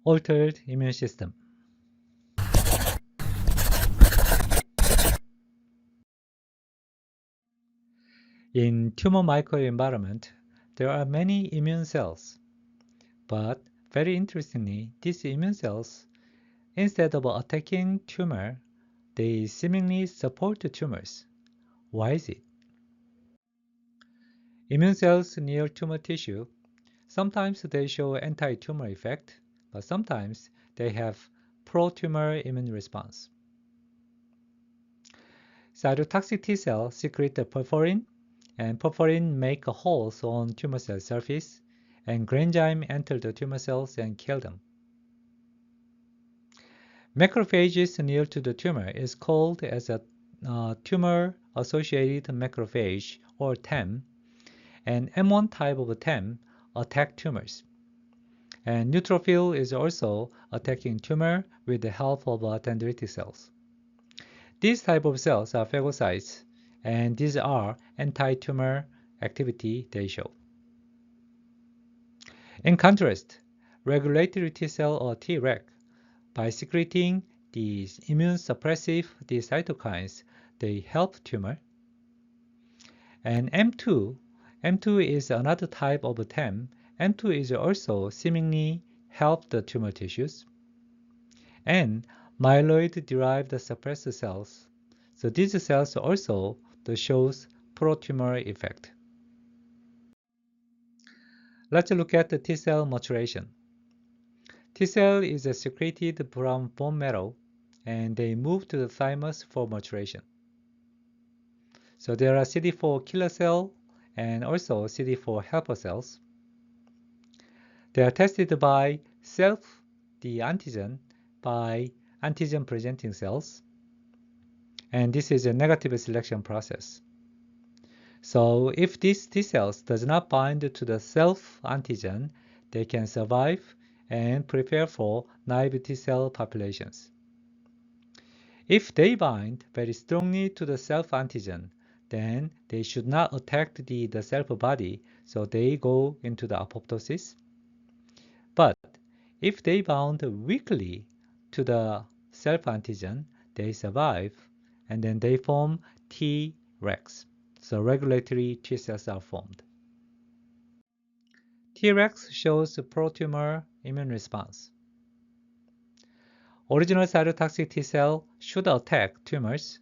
altered immune system. In tumor microenvironment, there are many immune cells, but very interestingly, these immune cells, instead of attacking tumor, they seemingly support the tumors. Why is it? Immune cells near tumor tissue, sometimes they show anti-tumor effect, but sometimes they have pro-tumor immune response. Cytotoxic T cells secrete the perforin, and perforin make holes on tumor cell surface, and granzyme enter the tumor cells and kill them. Macrophages near to the tumor is called as a tumor-associated macrophage, or TAM, and M1 type of TAM attack tumors. And neutrophil is also attacking tumor with the help of dendritic cells. These type of cells are phagocytes, and these are anti-tumor activity they show. In contrast, regulatory T cell or Treg, by secreting these immune suppressive cytokines, they help tumor. And M2 is another type of TAM. M2 is also seemingly help the tumor tissues. And myeloid-derived suppressor cells. So these cells also shows pro-tumor effect. Let's look at the T cell maturation. T cell is secreted from bone marrow, and they move to the thymus for maturation. So there are CD4 killer cell and also CD4 helper cells. They are tested by the antigen, by antigen-presenting cells, and this is a negative selection process. So if these T cells does not bind to the self-antigen, they can survive and prepare for naive T cell populations. If they bind very strongly to the self-antigen, then they should not attack the self-body, so they go into the apoptosis. But if they bound weakly to the self-antigen, they survive, and then they form Tregs. So regulatory T cells are formed. Tregs shows pro-tumor immune response. Original cytotoxic T cell should attack tumors,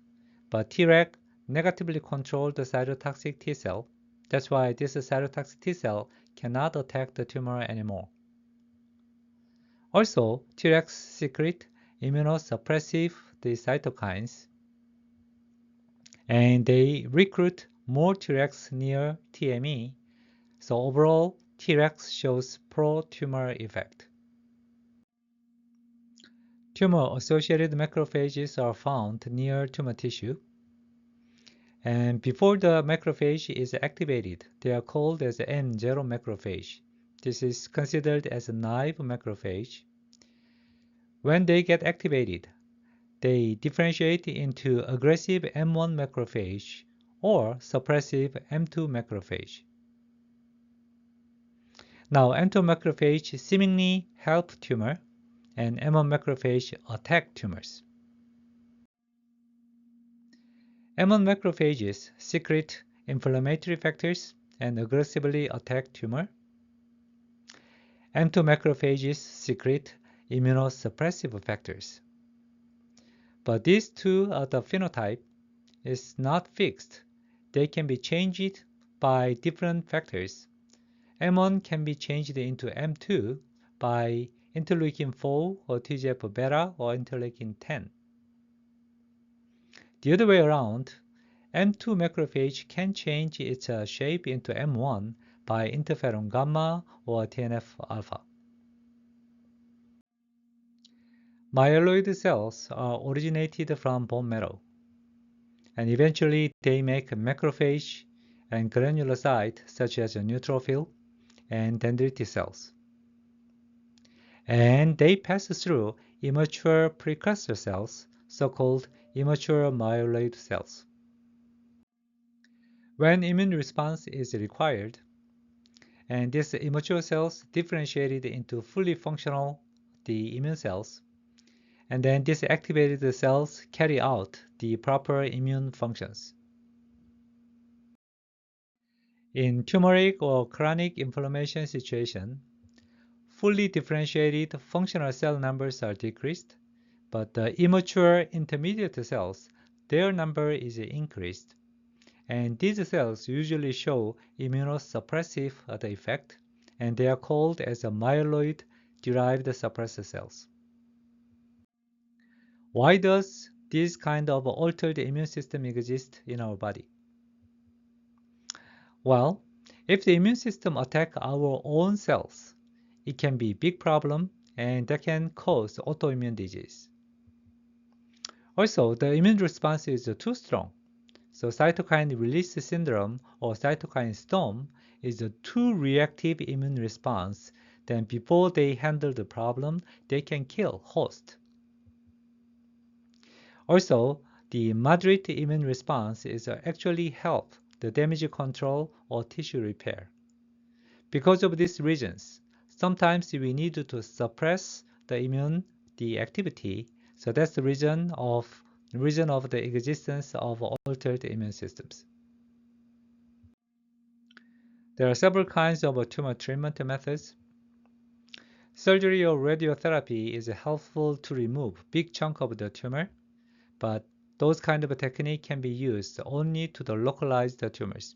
but Treg negatively control the cytotoxic T cell. That's why this cytotoxic T cell cannot attack the tumor anymore. Also, Tregs secrete immunosuppressive cytokines, and they recruit more Tregs near TME. So overall, Tregs shows pro-tumor effect. Tumor-associated macrophages are found near tumor tissue. And before the macrophage is activated, they are called as M0 macrophage. This is considered as a naive macrophage. When they get activated, they differentiate into aggressive M1 macrophage or suppressive M2 macrophage. Now, M2 macrophage seemingly help tumor, and M1 macrophage attack tumors. M1 macrophages secrete inflammatory factors and aggressively attack tumor. M2 macrophages secrete immunosuppressive factors. But these two the phenotype is not fixed. They can be changed by different factors. M1 can be changed into M2 by interleukin 4 or TGF-beta or interleukin 10. The other way around, M2 macrophage can change its shape into M1 by interferon gamma or TNF-alpha. Myeloid cells are originated from bone marrow, and eventually they make macrophage and granulocyte such as a neutrophil and dendritic cells. And they pass through immature precursor cells, so-called immature myeloid cells. When immune response is required, and these immature cells differentiated into fully functional the immune cells, and then these activated cells carry out the proper immune functions. In tumoric or chronic inflammation situation, fully differentiated functional cell numbers are decreased, but the immature intermediate cells, their number is increased. And these cells usually show immunosuppressive effect, and they are called as myeloid-derived suppressor cells. Why does this kind of altered immune system exist in our body? Well, if the immune system attacks our own cells, it can be a big problem and that can cause autoimmune disease. Also, the immune response is too strong. So cytokine release syndrome or cytokine storm is a too reactive immune response. Then before they handle the problem, they can kill host. Also, the moderate immune response is actually help the damage control or tissue repair. Because of these reasons, sometimes we need to suppress the activity. So that's the reason of the existence of altered immune systems. There are several kinds of tumor treatment methods. Surgery or radiotherapy is helpful to remove big chunk of the tumor, but those kind of technique can be used only to the localized tumors.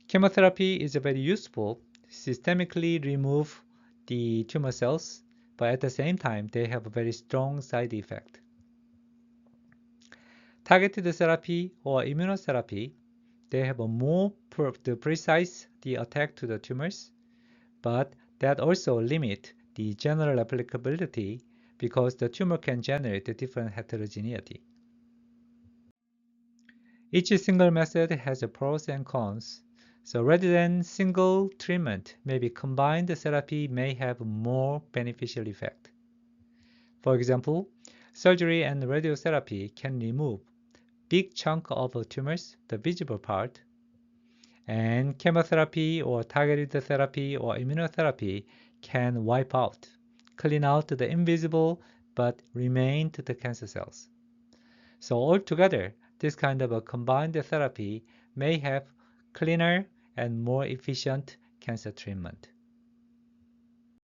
Chemotherapy is very useful, systemically remove the tumor cells, but at the same time they have a very strong side effect. Targeted therapy or immunotherapy, they have a more precise the attack to the tumors, but that also limit the general applicability because the tumor can generate a different heterogeneity. Each single method has pros and cons, so rather than single treatment, maybe combined therapy may have more beneficial effect. For example, surgery and radiotherapy can remove big chunk of tumors, the visible part, and chemotherapy or targeted therapy or immunotherapy can wipe out, clean out the invisible but remain to the cancer cells. So altogether, this kind of a combined therapy may have cleaner and more efficient cancer treatment.